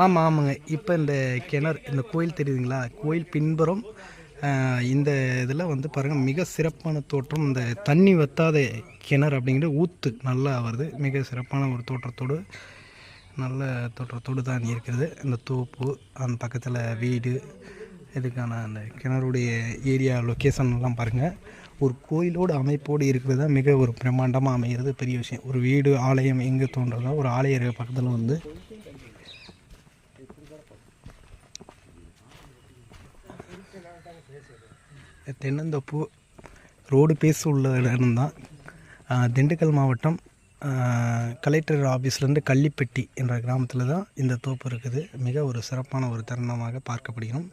ஆமாம் ஆமாங்க. இப்போ இந்த கிணறு, இந்த கோயில் தெரியுதுங்களா, கோயில் பின்புறம் இந்த இதில் வந்து பாருங்கள், மிக சிறப்பான தோற்றம். இந்த தண்ணி வற்றாத கிணறு அப்படிங்கிற ஊற்று நல்லா வருது. மிக சிறப்பான ஒரு தோற்றத்தோடு, நல்ல தோற்றத்தோடு தான் இருக்கிறது. இந்த தோப்பு, அந்த பக்கத்தில் வீடு, இதுக்கான அந்த கிணறுடைய ஏரியா லொக்கேஷன்லாம் பாருங்கள். ஒரு கோயிலோடு அமைப்போடு இருக்கிறது தான் மிக ஒரு பிரம்மாண்டமாக அமைகிறது பெரிய விஷயம். ஒரு வீடு ஆலயம் எங்கே தோன்றதோ, ஒரு ஆலய பக்கத்தில் வந்து தென்னந்தோப்பு ரோடு பேஸ் உள்ள இடம்தான். திண்டுக்கல் மாவட்டம் கலெக்டர் ஆஃபீஸ்லேருந்து கள்ளிப்பட்டி என்ற கிராமத்தில் தான் இந்த தோப்பு இருக்குது. மிக ஒரு சிறப்பான ஒரு தருணமாக பார்க்கப்படுகிறோம்.